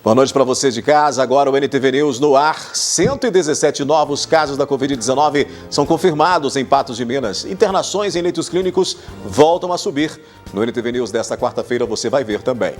Boa noite para você de casa. Agora o NTV News no ar. 117 novos casos da Covid-19 são confirmados em Patos de Minas. Internações em leitos clínicos voltam a subir. No NTV News desta quarta-feira você vai ver também.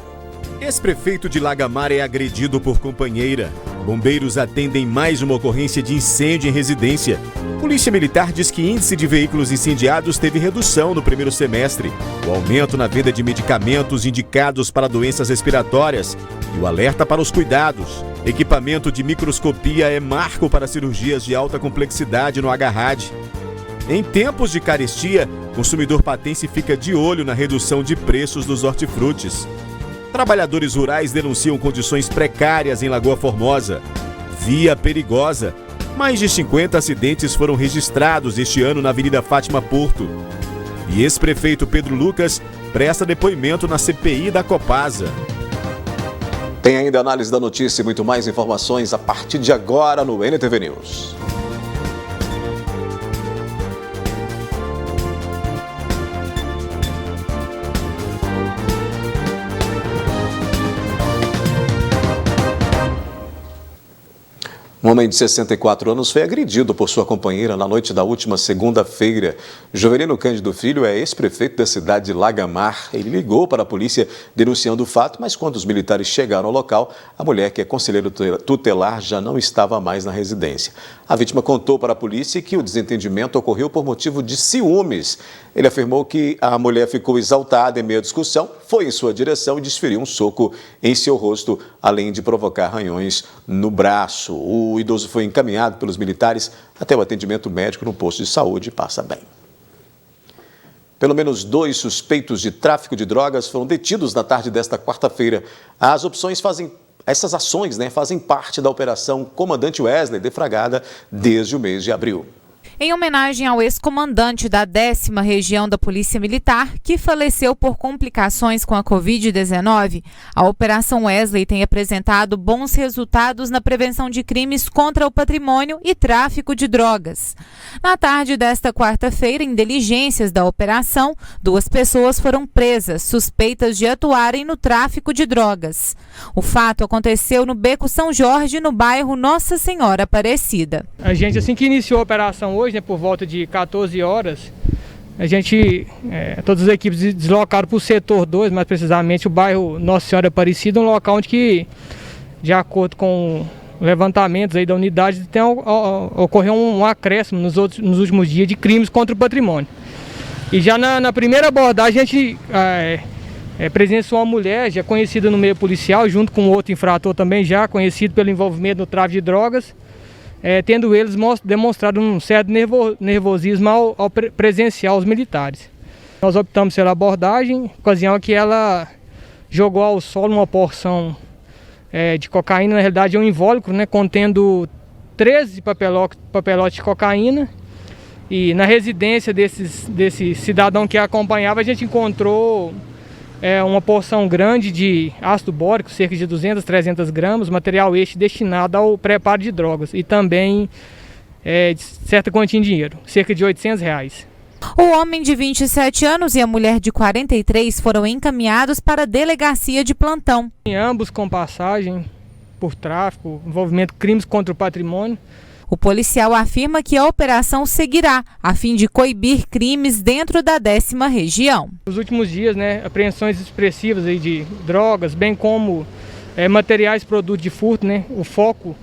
Ex-prefeito de Lagamar é agredido por companheira. Bombeiros atendem mais uma ocorrência de incêndio em residência. Polícia Militar diz que índice de veículos incendiados teve redução no primeiro semestre. O aumento na venda de medicamentos indicados para doenças respiratórias e o alerta para os cuidados. Equipamento de microscopia é marco para cirurgias de alta complexidade no Agarrad. Em tempos de carestia, o consumidor patense fica de olho na redução de preços dos hortifrutis. Trabalhadores rurais denunciam condições precárias em Lagoa Formosa. Via perigosa. Mais de 50 acidentes foram registrados este ano na Avenida Fátima Porto. E ex-prefeito Pedro Lucas presta depoimento na CPI da Copasa. Tem ainda análise da notícia e muito mais informações a partir de agora no NTV News. Um homem de 64 anos foi agredido por sua companheira na noite da última segunda-feira. Jovelino Cândido Filho é ex-prefeito da cidade de Lagamar. Ele ligou para a polícia denunciando o fato, mas quando os militares chegaram ao local, a mulher, que é conselheiro tutelar, já não estava mais na residência. A vítima contou para a polícia que o desentendimento ocorreu por motivo de ciúmes. Ele afirmou que a mulher ficou exaltada em meio à discussão, foi em sua direção e desferiu um soco em seu rosto, além de provocar arranhões no braço. O idoso foi encaminhado pelos militares até o atendimento médico no posto de saúde e passa bem. Pelo menos 2 suspeitos de tráfico de drogas foram detidos na tarde desta quarta-feira. Essas ações fazem parte da Operação Comandante Wesley, deflagrada desde o mês de abril. Em homenagem ao ex-comandante da 10ª Região da Polícia Militar, que faleceu por complicações com a Covid-19, a Operação Wesley tem apresentado bons resultados na prevenção de crimes contra o patrimônio e tráfico de drogas. Na tarde desta quarta-feira, em diligências da operação, 2 pessoas foram presas, suspeitas de atuarem no tráfico de drogas. O fato aconteceu no Beco São Jorge, no bairro Nossa Senhora Aparecida. A gente, assim que iniciou a operação hoje, por volta de 14 horas, todas as equipes deslocaram para o setor 2, mais precisamente o bairro Nossa Senhora Aparecida, um local onde que, de acordo com levantamentos aí da unidade, ocorreu um acréscimo nos últimos dias de crimes contra o patrimônio. E já na primeira abordagem a gente presenciou uma mulher já conhecida no meio policial, junto com outro infrator também já conhecido pelo envolvimento no tráfico de drogas, tendo eles demonstrado um certo nervosismo ao presenciar os militares. Nós optamos pela abordagem, ocasião que ela jogou ao solo uma porção de cocaína, na realidade é um invólucro, contendo 13 papelotes de cocaína. E na residência desse cidadão que a acompanhava, a gente encontrou uma porção grande de ácido bórico, cerca de 200, 300 gramas, material este destinado ao preparo de drogas e também de certa quantia em dinheiro, cerca de R$800. O homem de 27 anos e a mulher de 43 foram encaminhados para a delegacia de plantão. Ambos com passagem por tráfico, envolvimento crimes contra o patrimônio. O policial afirma que a operação seguirá, a fim de coibir crimes dentro da 10ª Região. Nos últimos dias, apreensões expressivas aí de drogas, bem como materiais produtos de furto, o foco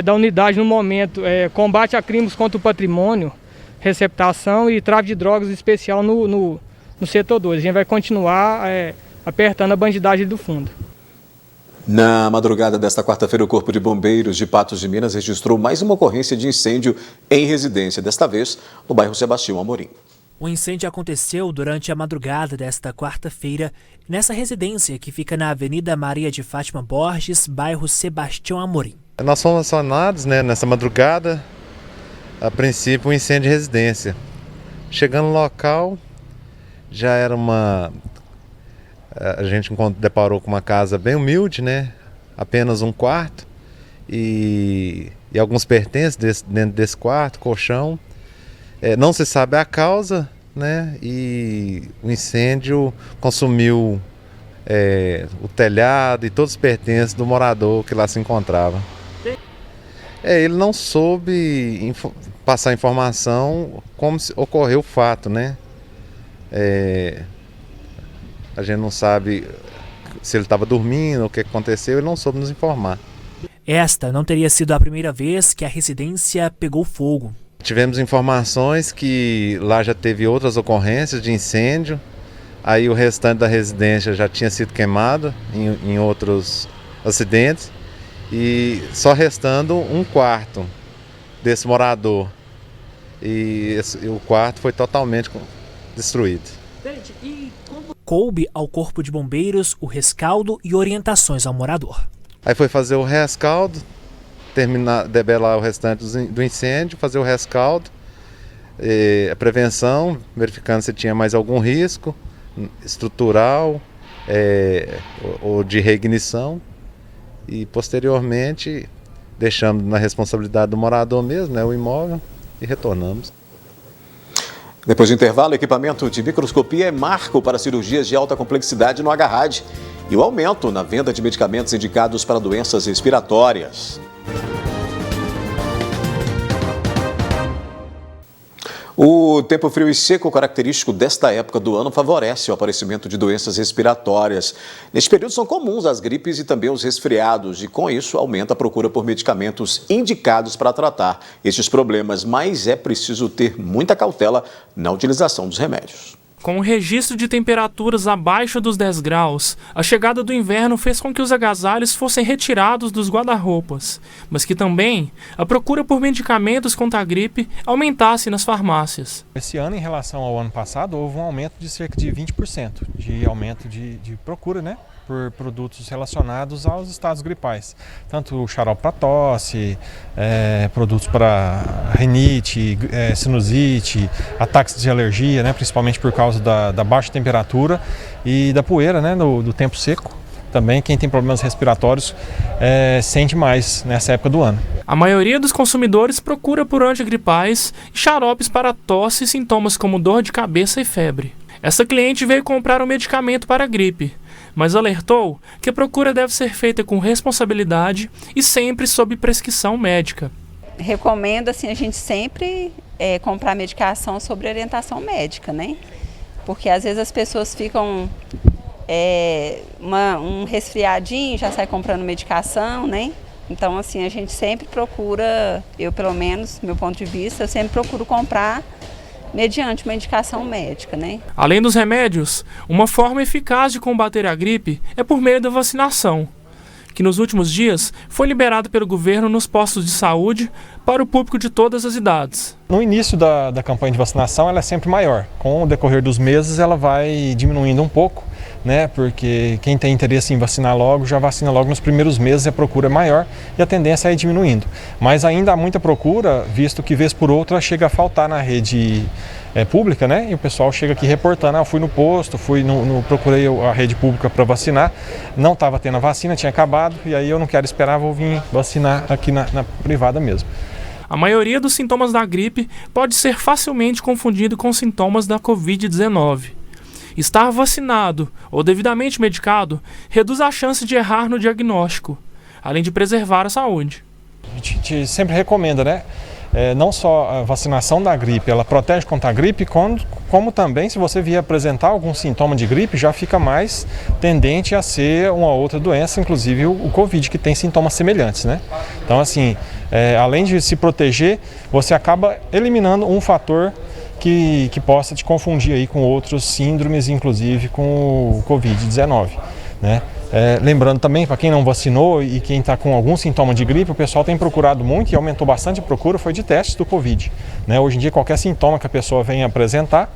da unidade no momento é combate a crimes contra o patrimônio, receptação e tráfico de drogas, em especial no setor 2. A gente vai continuar apertando a bandidagem do fundo. Na madrugada desta quarta-feira, o Corpo de Bombeiros de Patos de Minas registrou mais uma ocorrência de incêndio em residência, desta vez no bairro Sebastião Amorim. O incêndio aconteceu durante a madrugada desta quarta-feira, nessa residência que fica na Avenida Maria de Fátima Borges, bairro Sebastião Amorim. Nós fomos acionados nessa madrugada, a princípio, um incêndio de residência. Chegando no local, já era a gente deparou com uma casa bem humilde, apenas um quarto e alguns pertences dentro desse quarto, colchão. Não se sabe a causa, e o incêndio consumiu o telhado e todos os pertences do morador que lá se encontrava. Ele não soube passar informação como ocorreu o fato, né? A gente não sabe se ele estava dormindo, o que aconteceu, ele não soube nos informar. Esta não teria sido a primeira vez que a residência pegou fogo. Tivemos informações que lá já teve outras ocorrências de incêndio, aí o restante da residência já tinha sido queimado em outros acidentes, e só restando um quarto desse morador, e o quarto foi totalmente destruído. Coube ao Corpo de Bombeiros o rescaldo e orientações ao morador. Aí foi fazer o rescaldo, debelar o restante do incêndio, fazer o rescaldo, a prevenção, verificando se tinha mais algum risco estrutural ou de reignição, e posteriormente deixamos na responsabilidade do morador mesmo, né, o imóvel, e retornamos. Depois do intervalo, o equipamento de microscopia é marco para cirurgias de alta complexidade no Agarrad e o aumento na venda de medicamentos indicados para doenças respiratórias. O tempo frio e seco característico desta época do ano favorece o aparecimento de doenças respiratórias. Neste período são comuns as gripes e também os resfriados e, com isso, aumenta a procura por medicamentos indicados para tratar estes problemas, mas é preciso ter muita cautela na utilização dos remédios. Com o registro de temperaturas abaixo dos 10 graus, a chegada do inverno fez com que os agasalhos fossem retirados dos guarda-roupas, mas que também a procura por medicamentos contra a gripe aumentasse nas farmácias. Esse ano, em relação ao ano passado, houve um aumento de cerca de 20% de aumento de procura, né, por produtos relacionados aos estados gripais. Tanto xarope para tosse, produtos para rinite, sinusite, ataques de alergia, né, principalmente por causa da baixa temperatura e da poeira, né, do tempo seco. Também quem tem problemas respiratórios sente mais nessa época do ano. A maioria dos consumidores procura por antigripais e xaropes para tosse e sintomas como dor de cabeça e febre. Essa cliente veio comprar um medicamento para a gripe, mas alertou que a procura deve ser feita com responsabilidade e sempre sob prescrição médica. Recomendo assim, a gente sempre comprar medicação sobre orientação médica, né? Porque às vezes as pessoas ficam um resfriadinho, já sai comprando medicação, né? Então assim, a gente sempre procura, eu pelo menos, meu ponto de vista, eu sempre procuro comprar mediante uma indicação médica, né? Além dos remédios, uma forma eficaz de combater a gripe é por meio da vacinação, que nos últimos dias foi liberado pelo governo nos postos de saúde para o público de todas as idades. No início da campanha de vacinação ela é sempre maior. Com o decorrer dos meses ela vai diminuindo um pouco, né? Porque quem tem interesse em vacinar logo, já vacina logo nos primeiros meses, a procura é maior e a tendência é ir diminuindo. Mas ainda há muita procura, visto que vez por outra chega a faltar na rede pública, né? E o pessoal chega aqui reportando, eu fui no posto, procurei a rede pública para vacinar, não estava tendo a vacina, tinha acabado, e aí eu não quero esperar, vou vir vacinar aqui na privada mesmo. A maioria dos sintomas da gripe pode ser facilmente confundido com sintomas da Covid-19. Estar vacinado ou devidamente medicado reduz a chance de errar no diagnóstico, além de preservar a saúde. A gente sempre recomenda, né? Não só a vacinação da gripe, ela protege contra a gripe, como também, se você vier apresentar algum sintoma de gripe, já fica mais tendente a ser uma outra doença, inclusive o Covid, que tem sintomas semelhantes, né? Então, assim, além de se proteger, você acaba eliminando um fator que possa te confundir aí com outros síndromes, inclusive com o Covid-19, né? Lembrando também, para quem não vacinou e quem está com algum sintoma de gripe, o pessoal tem procurado muito e aumentou bastante a procura, foi de testes do Covid, né? Hoje em dia, qualquer sintoma que a pessoa venha apresentar,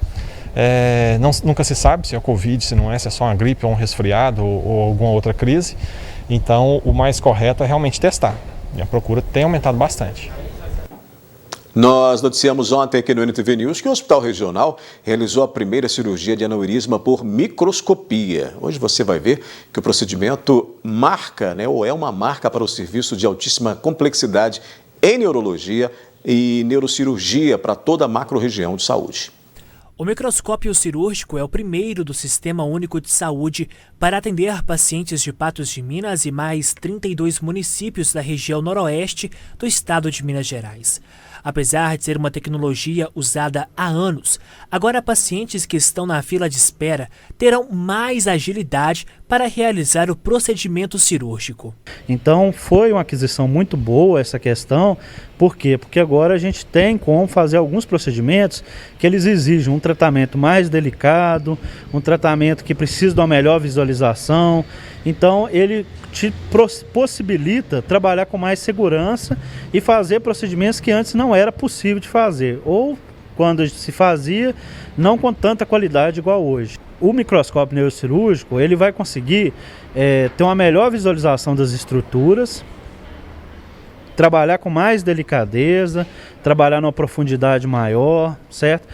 nunca se sabe se é Covid, se não é, se é só uma gripe ou um resfriado ou alguma outra crise. Então, o mais correto é realmente testar. E a procura tem aumentado bastante. Nós noticiamos ontem aqui no NTV News que o Hospital Regional realizou a primeira cirurgia de aneurisma por microscopia. Hoje você vai ver que o procedimento marca, ou é uma marca para o serviço de altíssima complexidade em neurologia e neurocirurgia para toda a macro-região de saúde. O microscópio cirúrgico é o primeiro do Sistema Único de Saúde para atender pacientes de Patos de Minas e mais 32 municípios da região noroeste do estado de Minas Gerais. Apesar de ser uma tecnologia usada há anos, agora pacientes que estão na fila de espera terão mais agilidade para realizar o procedimento cirúrgico. Então foi uma aquisição muito boa essa questão. Por quê? Porque agora a gente tem como fazer alguns procedimentos que eles exigem um tratamento mais delicado, um tratamento que precisa de uma melhor visualização. Então ele te possibilita trabalhar com mais segurança e fazer procedimentos que antes não era possível de fazer, ou quando se fazia, não com tanta qualidade igual hoje. O microscópio neurocirúrgico ele vai conseguir ter uma melhor visualização das estruturas, trabalhar com mais delicadeza, trabalhar numa profundidade maior, certo?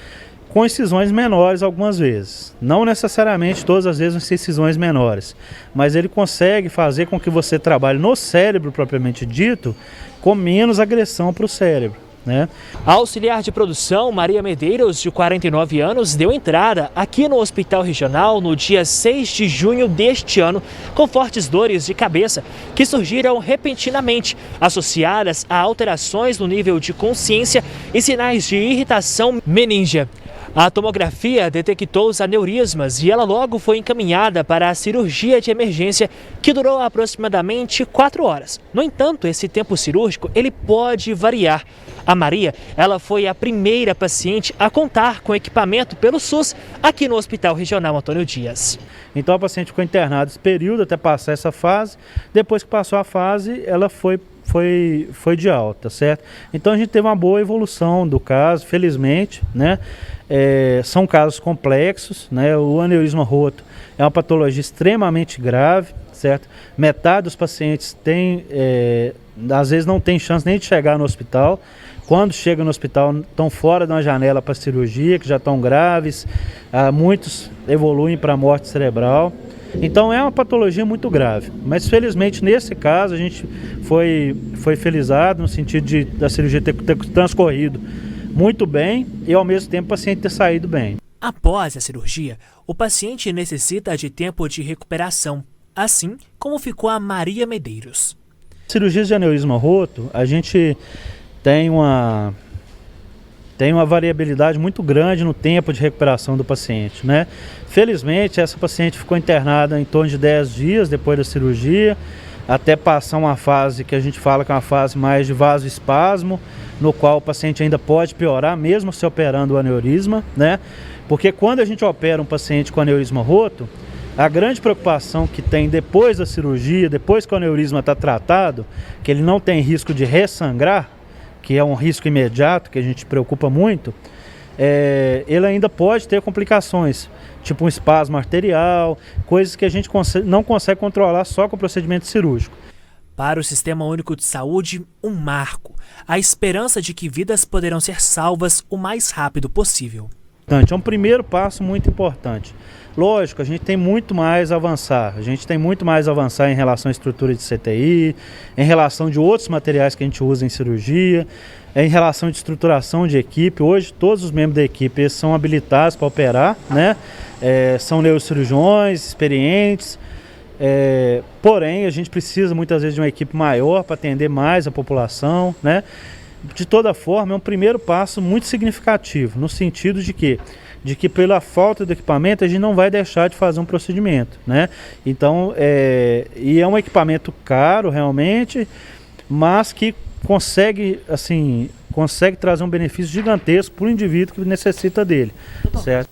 Com incisões menores algumas vezes. Não necessariamente todas as vezes vão ser incisões menores, mas ele consegue fazer com que você trabalhe no cérebro propriamente dito, com menos agressão para o cérebro, né? A auxiliar de produção, Maria Medeiros, de 49 anos, deu entrada aqui no Hospital Regional no dia 6 de junho deste ano, com fortes dores de cabeça que surgiram repentinamente, associadas a alterações no nível de consciência e sinais de irritação meníngea. A tomografia detectou os aneurismas e ela logo foi encaminhada para a cirurgia de emergência, que durou aproximadamente 4 horas. No entanto, esse tempo cirúrgico ele pode variar. A Maria, ela foi a primeira paciente a contar com equipamento pelo SUS aqui no Hospital Regional Antônio Dias. Então a paciente ficou internada esse período até passar essa fase. Depois que passou a fase, ela foi de alta, certo? Então a gente teve uma boa evolução do caso, felizmente, né? São casos complexos, né? O aneurisma roto é uma patologia extremamente grave, certo? Metade dos pacientes às vezes não tem chance nem de chegar no hospital. Quando chegam no hospital, estão fora de uma janela para cirurgia, que já estão graves, muitos evoluem para a morte cerebral. Então é uma patologia muito grave, mas felizmente nesse caso a gente foi felizado no sentido da cirurgia ter transcorrido muito bem e ao mesmo tempo o paciente ter saído bem. Após a cirurgia, o paciente necessita de tempo de recuperação, assim como ficou a Maria Medeiros. Cirurgias de aneurisma roto, a gente tem uma variabilidade muito grande no tempo de recuperação do paciente, né? Felizmente, essa paciente ficou internada em torno de 10 dias depois da cirurgia, até passar uma fase que a gente fala que é uma fase mais de vasoespasmo, no qual o paciente ainda pode piorar, mesmo se operando o aneurisma, né? Porque quando a gente opera um paciente com aneurisma roto, a grande preocupação que tem depois da cirurgia, depois que o aneurisma está tratado, que ele não tem risco de ressangrar, que é um risco imediato, que a gente preocupa muito, ele ainda pode ter complicações, tipo um espasmo arterial, coisas que a gente não consegue controlar só com o procedimento cirúrgico. Para o Sistema Único de Saúde, um marco, a esperança de que vidas poderão ser salvas o mais rápido possível. É um primeiro passo muito importante. Lógico, a gente tem muito mais a avançar. A gente tem muito mais a avançar em relação à estrutura de CTI, em relação de outros materiais que a gente usa em cirurgia, em relação de estruturação de equipe. Hoje, todos os membros da equipe são habilitados para operar, né? São neurocirurgiões, experientes. Porém, a gente precisa muitas vezes de uma equipe maior para atender mais a população, né? De toda forma, é um primeiro passo muito significativo, no sentido de que pela falta de equipamento a gente não vai deixar de fazer um procedimento, né? Então, e é um equipamento caro realmente, mas que consegue trazer um benefício gigantesco para o indivíduo que necessita dele, certo?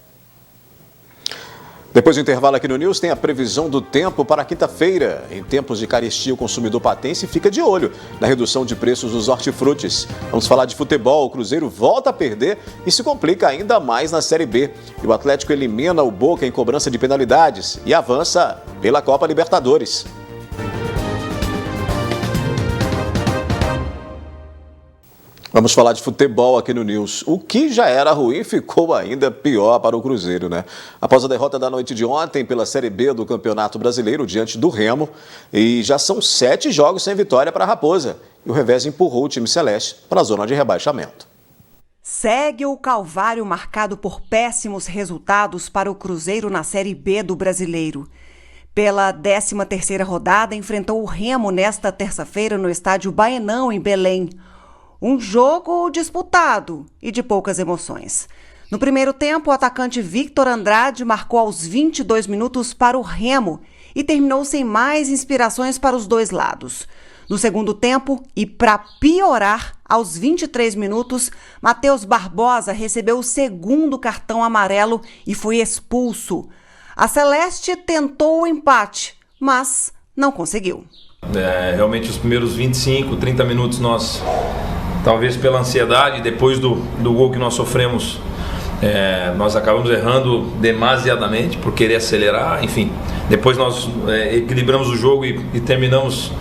Depois do intervalo aqui no News, tem a previsão do tempo para quinta-feira. Em tempos de carestia, o consumidor patense fica de olho na redução de preços dos hortifrutis. Vamos falar de futebol. O Cruzeiro volta a perder e se complica ainda mais na Série B. E o Atlético elimina o Boca em cobrança de penalidades e avança pela Copa Libertadores. Vamos falar de futebol aqui no News. O que já era ruim ficou ainda pior para o Cruzeiro, né? Após a derrota da noite de ontem pela Série B do Campeonato Brasileiro diante do Remo, e já são 7 jogos sem vitória para a Raposa. E o revés empurrou o time celeste para a zona de rebaixamento. Segue o calvário marcado por péssimos resultados para o Cruzeiro na Série B do Brasileiro. Pela 13ª rodada, enfrentou o Remo nesta terça-feira no estádio Baenão, em Belém. Um jogo disputado e de poucas emoções. No primeiro tempo, o atacante Victor Andrade marcou aos 22 minutos para o Remo e terminou sem mais inspirações para os dois lados. No segundo tempo, e para piorar, aos 23 minutos, Matheus Barbosa recebeu o segundo cartão amarelo e foi expulso. A Celeste tentou o empate, mas não conseguiu. Realmente os primeiros 25, 30 minutos nós, talvez pela ansiedade, depois do gol que nós sofremos, nós acabamos errando demasiadamente por querer acelerar, enfim. Depois nós equilibramos o jogo e terminamos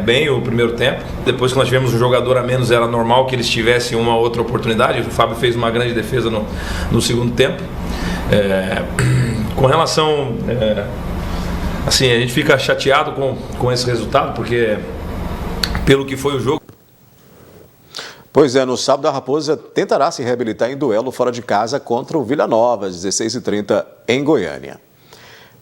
bem o primeiro tempo. Depois que nós tivemos um jogador a menos, era normal que eles tivessem uma outra oportunidade. O Fábio fez uma grande defesa no segundo tempo. Com relação, assim, a gente fica chateado com esse resultado, porque pelo que foi o jogo. Pois é, no sábado a Raposa tentará se reabilitar em duelo fora de casa contra o Vila Nova, às 16h30 em Goiânia.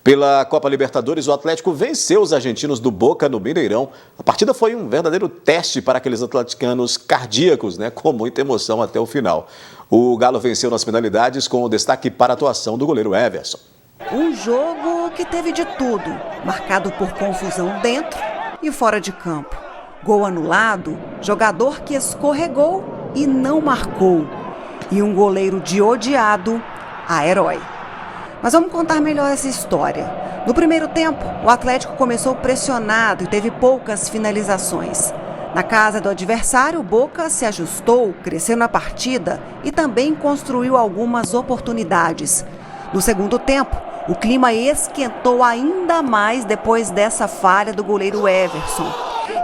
Pela Copa Libertadores, o Atlético venceu os argentinos do Boca no Mineirão. A partida foi um verdadeiro teste para aqueles atleticanos cardíacos, com muita emoção até o final. O Galo venceu nas penalidades com o destaque para a atuação do goleiro Everson. Um jogo que teve de tudo, marcado por confusão dentro e fora de campo. Gol anulado, jogador que escorregou e não marcou. E um goleiro de odiado a herói. Mas vamos contar melhor essa história. No primeiro tempo, o Atlético começou pressionado e teve poucas finalizações. Na casa do adversário, o Boca se ajustou, cresceu na partida e também construiu algumas oportunidades. No segundo tempo, o clima esquentou ainda mais depois dessa falha do goleiro Everson.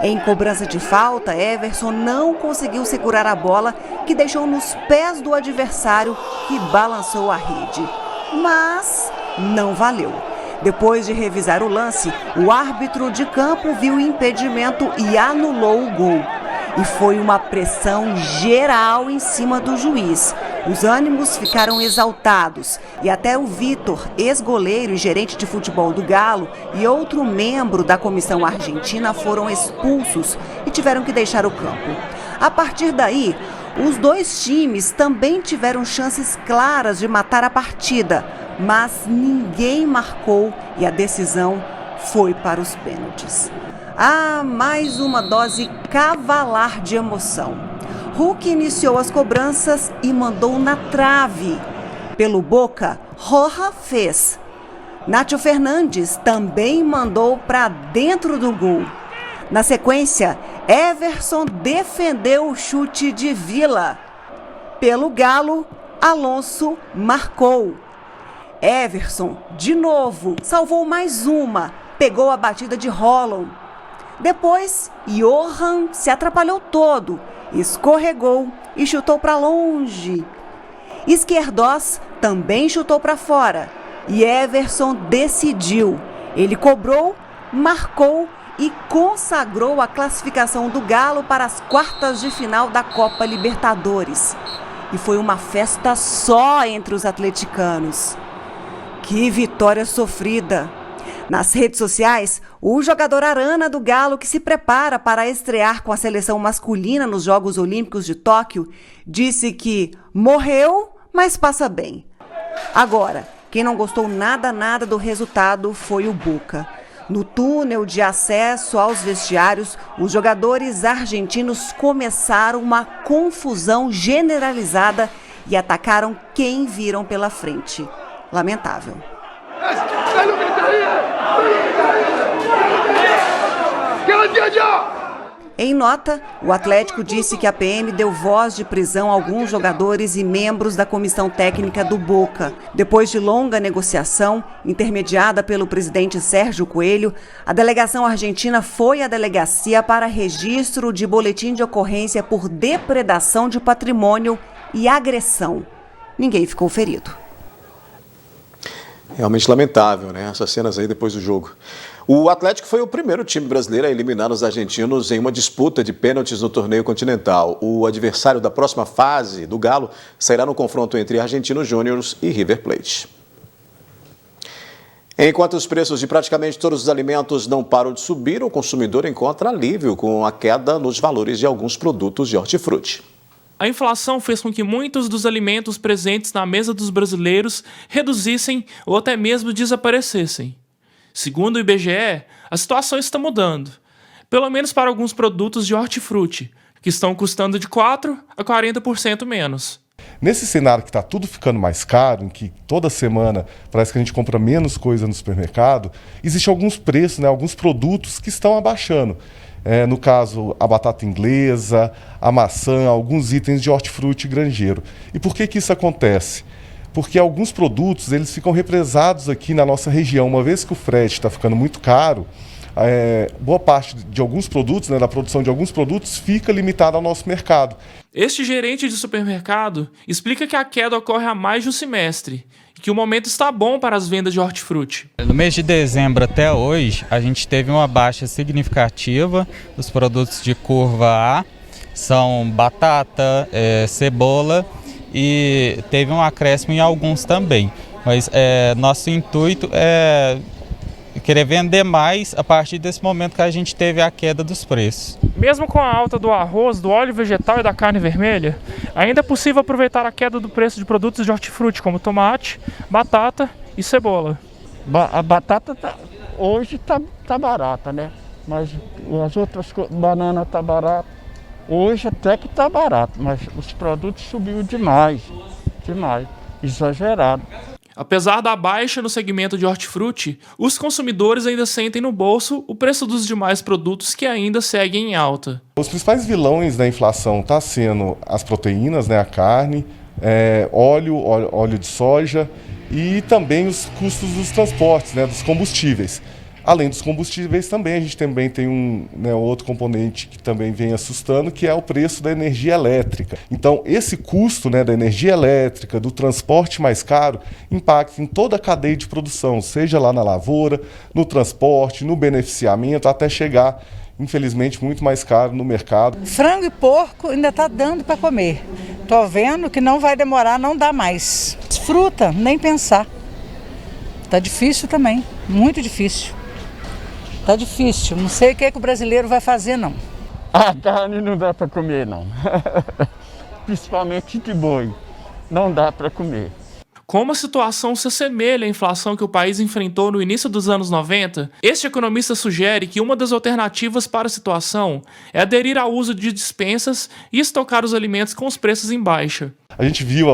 Em cobrança de falta, Everson não conseguiu segurar a bola, que deixou nos pés do adversário, que balançou a rede. Mas não valeu. Depois de revisar o lance, o árbitro de campo viu o impedimento e anulou o gol. E foi uma pressão geral em cima do juiz. Os ânimos ficaram exaltados e até o Vitor, ex-goleiro e gerente de futebol do Galo, e outro membro da comissão argentina foram expulsos e tiveram que deixar o campo. A partir daí, os dois times também tiveram chances claras de matar a partida, mas ninguém marcou e a decisão foi para os pênaltis. Mais uma dose cavalar de emoção. Hulk iniciou as cobranças e mandou na trave. Pelo Boca, Roja fez. Nátio Fernandes também mandou para dentro do gol. Na sequência, Everson defendeu o chute de Vila. Pelo Galo, Alonso marcou. Everson, de novo, salvou mais uma, pegou a batida de Holland. Depois, Johan se atrapalhou todo, escorregou e chutou para longe. Izquierdoz também chutou para fora e Everson decidiu. Ele cobrou, marcou e consagrou a classificação do Galo para as quartas de final da Copa Libertadores. E foi uma festa só entre os atleticanos. Que vitória sofrida! Nas redes sociais, o jogador Arana do Galo, que se prepara para estrear com a seleção masculina nos Jogos Olímpicos de Tóquio, disse que morreu, mas passa bem. Agora, quem não gostou nada do resultado foi o Boca. No túnel de acesso aos vestiários, os jogadores argentinos começaram uma confusão generalizada e atacaram quem viram pela frente. Lamentável. Em nota, o Atlético disse que a PM deu voz de prisão a alguns jogadores e membros da comissão técnica do Boca. Depois de longa negociação, intermediada pelo presidente Sérgio Coelho, a delegação argentina foi à delegacia para registro de boletim de ocorrência por depredação de patrimônio e agressão. Ninguém ficou ferido. Realmente lamentável, essas cenas aí depois do jogo. O Atlético foi o primeiro time brasileiro a eliminar os argentinos em uma disputa de pênaltis no torneio continental. O adversário da próxima fase do Galo sairá no confronto entre Argentinos Júniors e River Plate. Enquanto os preços de praticamente todos os alimentos não param de subir, o consumidor encontra alívio com a queda nos valores de alguns produtos de hortifruti. A inflação fez com que muitos dos alimentos presentes na mesa dos brasileiros reduzissem ou até mesmo desaparecessem. Segundo o IBGE, a situação está mudando, pelo menos para alguns produtos de hortifruti, que estão custando de 4% a 40% menos. Nesse cenário que está tudo ficando mais caro, em que toda semana parece que a gente compra menos coisa no supermercado, existem alguns preços, né, alguns produtos que estão abaixando. No caso, a batata inglesa, a maçã, alguns itens de hortifruti granjeiro. E por que isso acontece? Porque alguns produtos eles ficam represados aqui na nossa região. Uma vez que o frete está ficando muito caro, boa parte de alguns produtos, né, da produção de alguns produtos, fica limitada ao nosso mercado. Este gerente de supermercado explica que a queda ocorre há mais de um semestre e que o momento está bom para as vendas de hortifruti. No mês de dezembro até hoje, a gente teve uma baixa significativa dos produtos de curva A, são batata, cebola, e teve um acréscimo em alguns também. Mas nosso intuito é querer vender mais a partir desse momento que a gente teve a queda dos preços. Mesmo com a alta do arroz, do óleo vegetal e da carne vermelha, ainda é possível aproveitar a queda do preço de produtos de hortifruti, como tomate, batata e cebola. A batata hoje tá barata, né? Mas as outras banana tá barata. Hoje até que tá barato, mas os produtos subiu demais, exagerado. Apesar da baixa no segmento de hortifruti, os consumidores ainda sentem no bolso o preço dos demais produtos que ainda seguem em alta. Os principais vilões da inflação estão sendo as proteínas, né, a carne, óleo de soja e também os custos dos transportes, né, dos combustíveis. Além dos combustíveis também, a gente também tem outro componente que também vem assustando, que é o preço da energia elétrica. Então, esse custo, né, da energia elétrica, do transporte mais caro, impacta em toda a cadeia de produção, seja lá na lavoura, no transporte, no beneficiamento, até chegar, infelizmente, muito mais caro no mercado. Frango e porco ainda está dando para comer. Estou vendo que não vai demorar, não dá mais. Fruta, nem pensar. Está difícil também, muito difícil. Tá difícil, não sei o que o brasileiro vai fazer, não. A carne não dá para comer, não. Principalmente de boi, não dá para comer. Como a situação se assemelha à inflação que o país enfrentou no início dos anos 90, este economista sugere que uma das alternativas para a situação é aderir ao uso de dispensas e estocar os alimentos com os preços em baixa. A gente viu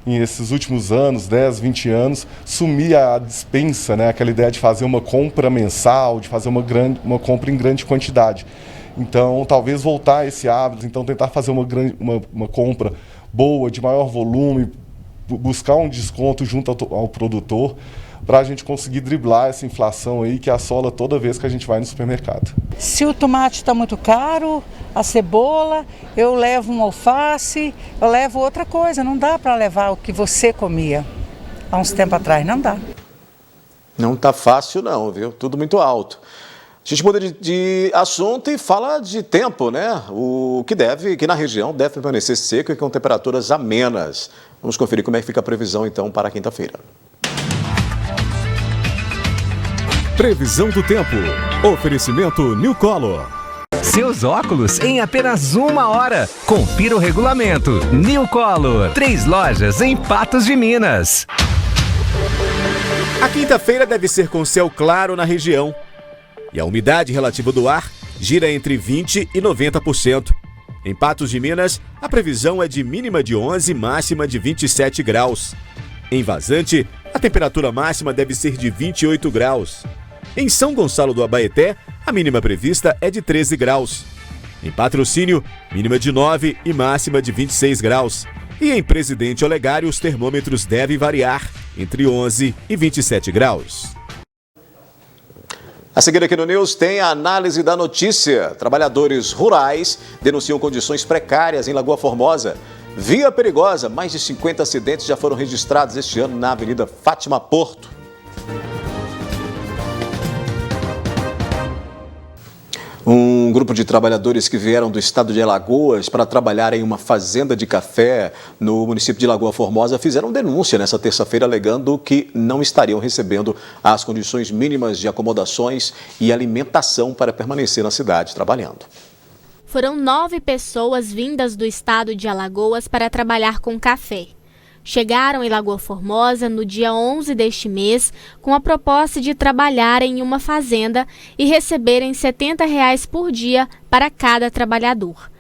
nesses últimos anos, 10, 20 anos, sumir a dispensa, né? Aquela ideia de fazer uma compra mensal, de fazer uma compra em grande quantidade. Então, talvez voltar a esse hábito, então tentar fazer uma compra boa, de maior volume, buscar um desconto junto ao produtor, para a gente conseguir driblar essa inflação aí que assola toda vez que a gente vai no supermercado. Se o tomate está muito caro, a cebola, eu levo um alface, eu levo outra coisa. Não dá para levar o que você comia há uns tempos atrás, não dá. Não tá fácil não, viu? Tudo muito alto. A gente muda de assunto e fala de tempo, né? Que na região deve permanecer seco e com temperaturas amenas. Vamos conferir como é que fica a previsão então para quinta-feira. Previsão do tempo. Oferecimento New Color. Seus óculos em apenas 1 hora. Confira o regulamento. New Color. 3 lojas em Patos de Minas. A quinta-feira deve ser com céu claro na região. E a umidade relativa do ar gira entre 20% e 90%. Em Patos de Minas, a previsão é de mínima de 11, máxima de 27 graus. Em Vazante, a temperatura máxima deve ser de 28 graus. Em São Gonçalo do Abaeté, a mínima prevista é de 13 graus. Em Patrocínio, mínima de 9 e máxima de 26 graus. E em Presidente Olegário, os termômetros devem variar entre 11 e 27 graus. A seguir aqui no News tem a análise da notícia. Trabalhadores rurais denunciam condições precárias em Lagoa Formosa. Via perigosa, mais de 50 acidentes já foram registrados este ano na Avenida Fátima Porto. Um grupo de trabalhadores que vieram do estado de Alagoas para trabalhar em uma fazenda de café no município de Lagoa Formosa fizeram denúncia nesta terça-feira alegando que não estariam recebendo as condições mínimas de acomodações e alimentação para permanecer na cidade trabalhando. Foram 9 pessoas vindas do estado de Alagoas para trabalhar com café. Chegaram em Lagoa Formosa no dia 11 deste mês com a proposta de trabalharem em uma fazenda e receberem R$ 70 por dia para cada trabalhador.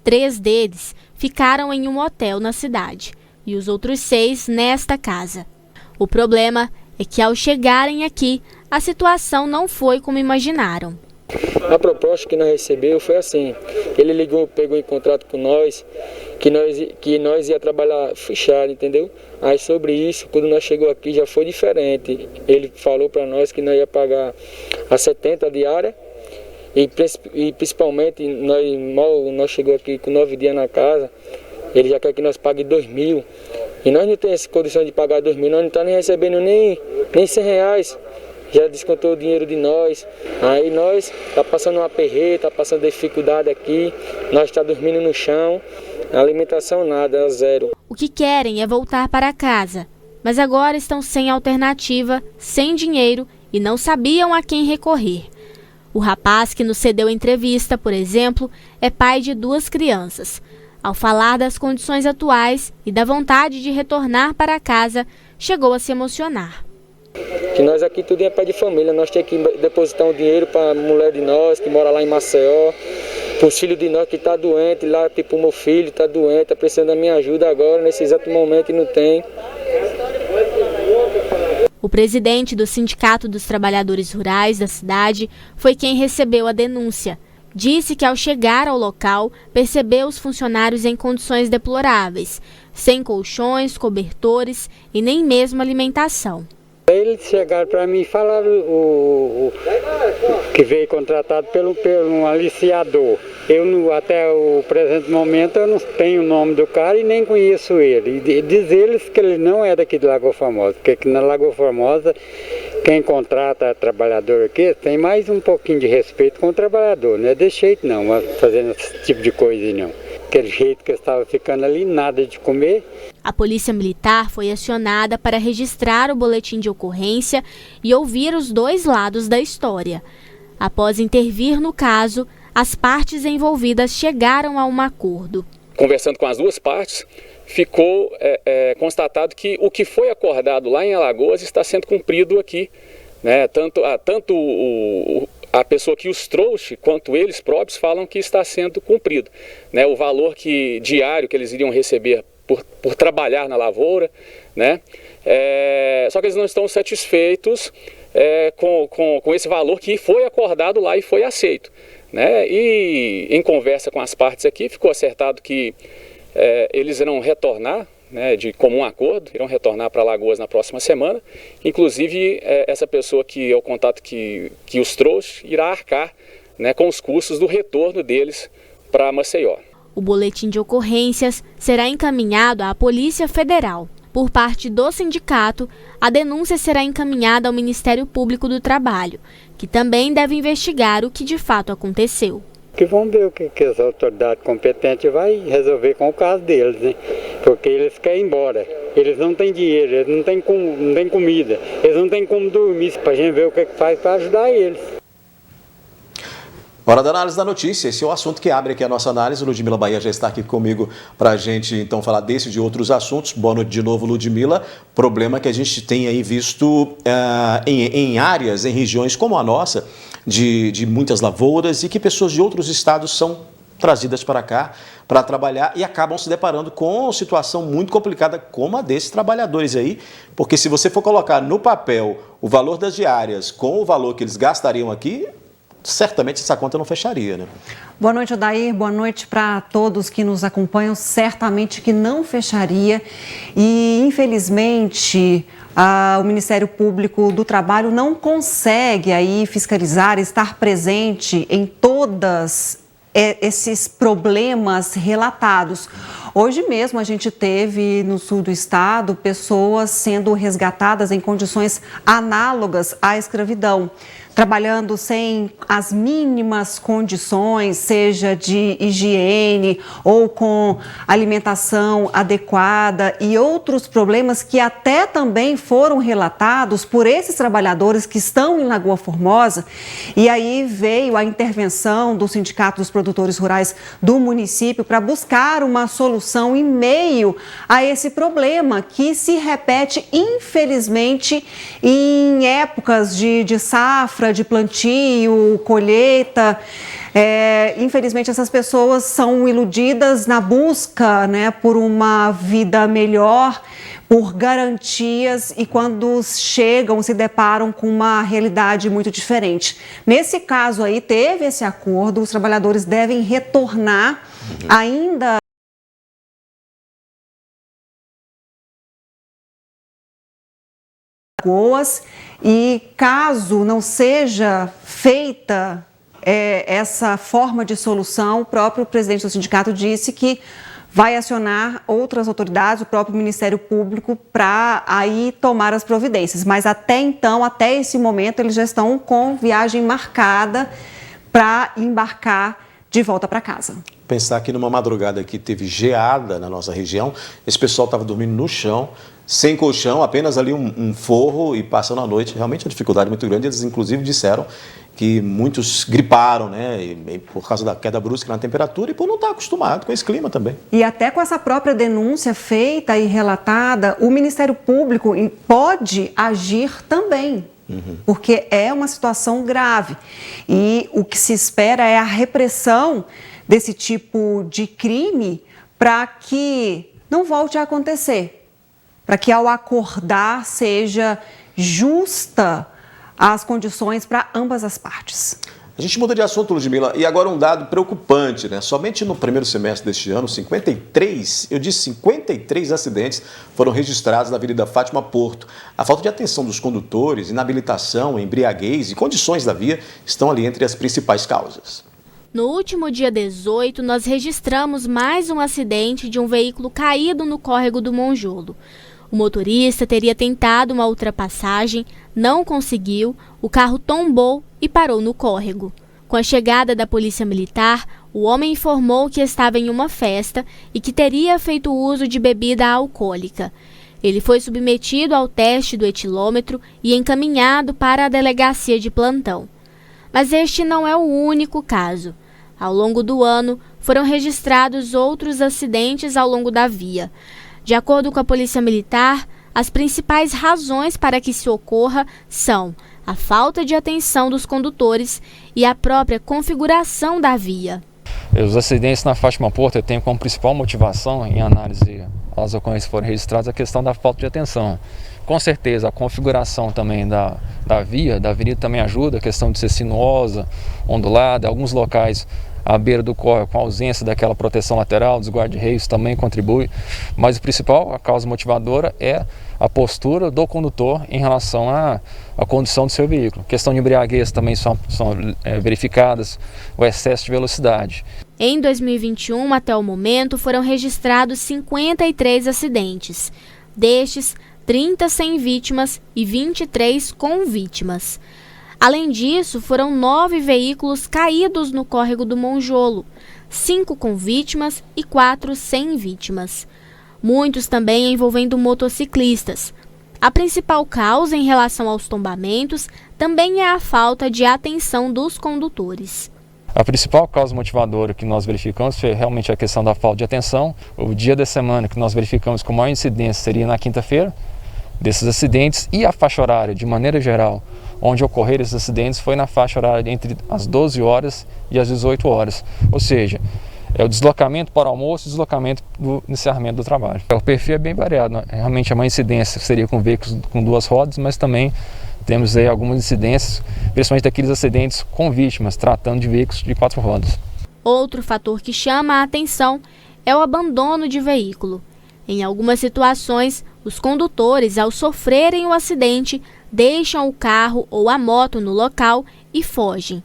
3 deles ficaram em um hotel na cidade e os outros 6 nesta casa. O problema é que ao chegarem aqui, a situação não foi como imaginaram. A proposta que nós recebemos foi assim, ele ligou, pegou em contrato com nós, que nós ia trabalhar fechado, entendeu? Aí sobre isso, quando nós chegou aqui já foi diferente. Ele falou para nós que nós ia pagar a 70 diária e principalmente nós chegou aqui com 9 dias na casa, ele já quer que nós pague 2.000 e nós não temos essa condição de pagar 2.000, nós não estamos nem recebendo nem R$100. Já descontou o dinheiro de nós, aí nós tá passando um aperreio, tá passando dificuldade aqui, nós tá dormindo no chão, alimentação nada, zero. O que querem é voltar para casa, mas agora estão sem alternativa, sem dinheiro e não sabiam a quem recorrer. O rapaz que nos cedeu entrevista, por exemplo, é pai de 2 crianças. Ao falar das condições atuais e da vontade de retornar para casa, chegou a se emocionar. Que nós aqui tudo é pai de família, nós temos que depositar um dinheiro para a mulher de nós, que mora lá em Maceió, para os filhos de nós que está doente, lá tipo o meu filho está doente, está precisando da minha ajuda agora, nesse exato momento e não tem. O presidente do Sindicato dos Trabalhadores Rurais da cidade foi quem recebeu a denúncia. Disse que ao chegar ao local, percebeu os funcionários em condições deploráveis, sem colchões, cobertores e nem mesmo alimentação. Eles chegaram para mim e falaram que veio contratado pelo um aliciador. Até o presente momento eu não tenho o nome do cara e nem conheço ele. E diz eles que ele não é daqui de Lagoa Formosa, porque aqui na Lagoa Formosa quem contrata trabalhador aqui tem mais um pouquinho de respeito com o trabalhador. Não é desse jeito não, fazendo esse tipo de coisa não. Aquele jeito que eu estava ficando ali, nada de comer. A Polícia Militar foi acionada para registrar o boletim de ocorrência e ouvir os 2 lados da história. Após intervir no caso, as partes envolvidas chegaram a um acordo. Conversando com as 2 partes, ficou constatado que o que foi acordado lá em Alagoas está sendo cumprido aqui, né? Tanto a pessoa que os trouxe, quanto eles próprios falam que está sendo cumprido, né? O valor diário que eles iriam receber por trabalhar na lavoura, né? Só que eles não estão satisfeitos com esse valor que foi acordado lá e foi aceito, né? E em conversa com as partes aqui, ficou acertado que eles irão retornar, né, de comum acordo, irão retornar para Alagoas na próxima semana. Inclusive, essa pessoa que é o contato que os trouxe irá arcar, né, com os custos do retorno deles para Maceió. O boletim de ocorrências será encaminhado à Polícia Federal. Por parte do sindicato, a denúncia será encaminhada ao Ministério Público do Trabalho, que também deve investigar o que de fato aconteceu. Que vamos ver o que as autoridades competentes vai resolver com o caso deles, né? Porque eles querem ir embora, eles não têm dinheiro, eles não têm comida, eles não têm como dormir, para a gente ver o que faz para ajudar eles. Hora da análise da notícia, esse é o assunto que abre aqui a nossa análise. Ludmila Bahia já está aqui comigo para a gente então falar desse e de outros assuntos. Boa noite de novo, Ludmila. Problema que a gente tem aí visto em áreas, em regiões como a nossa, de muitas lavouras e que pessoas de outros estados são trazidas para cá para trabalhar e acabam se deparando com uma situação muito complicada como a desses trabalhadores aí, porque se você for colocar no papel o valor das diárias com o valor que eles gastariam aqui, certamente essa conta não fecharia, né? Boa noite, Odair. Boa noite para todos que nos acompanham. Certamente que não fecharia e, infelizmente, o Ministério Público do Trabalho não consegue aí fiscalizar, estar presente em todas esses problemas relatados. Hoje mesmo a gente teve no sul do estado pessoas sendo resgatadas em condições análogas à escravidão. trabalhando sem as mínimas condições, seja de higiene ou com alimentação adequada e outros problemas que até também foram relatados por esses trabalhadores que estão em Lagoa Formosa. E aí veio a intervenção do Sindicato dos Produtores Rurais do município para buscar uma solução em meio a esse problema que se repete, infelizmente, em épocas de safra, de plantio, colheita. Infelizmente, essas pessoas são iludidas na busca, né, por uma vida melhor, por garantias, e quando chegam, se deparam com uma realidade muito diferente. Nesse caso aí, teve esse acordo, os trabalhadores devem retornar ainda e caso não seja feita essa forma de solução, o próprio presidente do sindicato disse que vai acionar outras autoridades, o próprio Ministério Público, para aí tomar as providências. Mas até então, até esse momento, eles já estão com viagem marcada para embarcar de volta para casa. Pensar que numa madrugada que teve geada na nossa região, esse pessoal estava dormindo no chão, sem colchão, apenas ali um forro e passando a noite. Realmente a dificuldade muito grande. Eles inclusive disseram que muitos griparam, né, e por causa da queda brusca na temperatura e por não estar acostumado com esse clima também. E até com essa própria denúncia feita e relatada, o Ministério Público pode agir também. Porque é uma situação grave e o que se espera é a repressão desse tipo de crime para que não volte a acontecer, para que ao acordar seja justa as condições para ambas as partes. A gente muda de assunto, Ludmila, e agora um dado preocupante, né? Somente no primeiro semestre deste ano, 53 acidentes foram registrados na Avenida Fátima Porto. A falta de atenção dos condutores, inabilitação, embriaguez e condições da via estão ali entre as principais causas. No último dia 18, nós registramos mais um acidente de um veículo caído no córrego do Monjolo. O motorista teria tentado uma ultrapassagem, não conseguiu, o carro tombou e parou no córrego. Com a chegada da Polícia Militar, o homem informou que estava em uma festa e que teria feito uso de bebida alcoólica. Ele foi submetido ao teste do etilômetro e encaminhado para a delegacia de plantão. Mas este não é o único caso. Ao longo do ano, foram registrados outros acidentes ao longo da via. De acordo com a Polícia Militar, as principais razões para que isso ocorra são a falta de atenção dos condutores e a própria configuração da via. Os acidentes na Fátima Porto têm como principal motivação em análise às ocorrências que foram registradas a questão da falta de atenção. Com certeza, a configuração também da via, da avenida também ajuda, a questão de ser sinuosa, ondulada, alguns locais à beira do córrego com a ausência daquela proteção lateral, dos guarda-reios também contribui, mas o principal, a causa motivadora é a postura do condutor em relação à condução do seu veículo. Questão de embriaguez também são verificadas, o excesso de velocidade. Em 2021, até o momento, foram registrados 53 acidentes. Destes, 30 sem vítimas e 23 com vítimas. Além disso, foram 9 veículos caídos no córrego do Monjolo, 5 com vítimas e 4 sem vítimas. Muitos também envolvendo motociclistas. A principal causa em relação aos tombamentos também é a falta de atenção dos condutores. A principal causa motivadora que nós verificamos foi realmente a questão da falta de atenção. O dia da semana que nós verificamos com maior incidência seria na quinta-feira desses acidentes, e a faixa horária, de maneira geral, onde ocorreram esses acidentes foi na faixa horária entre as 12 horas e as 18 horas. Ou seja, é o deslocamento para o almoço e o deslocamento do encerramento do trabalho. O perfil é bem variado, né? Realmente a maior incidência seria com veículos com 2 rodas, mas também temos aí algumas incidências, principalmente daqueles acidentes com vítimas, tratando de veículos de 4 rodas. Outro fator que chama a atenção é o abandono de veículo. Em algumas situações, os condutores, ao sofrerem o acidente, deixam o carro ou a moto no local e fogem.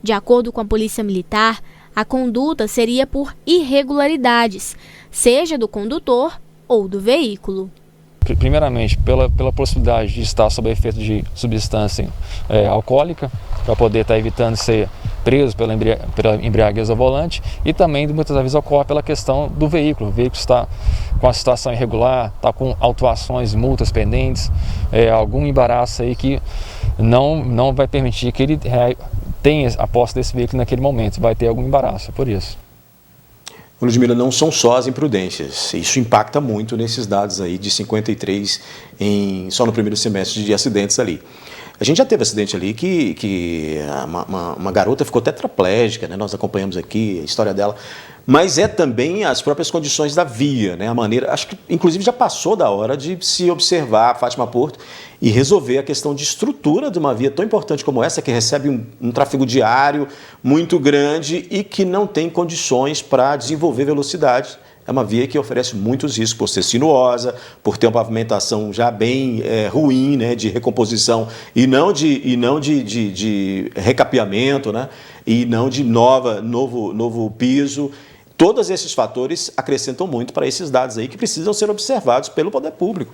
De acordo com a Polícia Militar, a conduta seria por irregularidades, seja do condutor ou do veículo. primeiramente pela possibilidade de estar sob efeito de substância alcoólica, para poder estar evitando ser preso pela embriaguez ao volante, e também muitas vezes ocorre pela questão do veículo. O veículo está com a situação irregular, está com autuações, multas pendentes, algum embaraço aí que não vai permitir que ele tenha a posse desse veículo naquele momento, vai ter algum embaraço, por isso. Ludmila, não são só as imprudências, isso impacta muito nesses dados aí de 53 só no primeiro semestre de acidentes ali. A gente já teve acidente ali que uma garota ficou tetraplégica, né? Nós acompanhamos aqui a história dela, mas é também as próprias condições da via, né? A maneira, acho que inclusive já passou da hora de se observar a Fátima Porto e resolver a questão de estrutura de uma via tão importante como essa, que recebe um tráfego diário muito grande e que não tem condições para desenvolver velocidade. É uma via que oferece muitos riscos por ser sinuosa, por ter uma pavimentação já bem ruim, né, de recomposição e não de recapeamento, né, e não de novo piso. Todos esses fatores acrescentam muito para esses dados aí que precisam ser observados pelo poder público.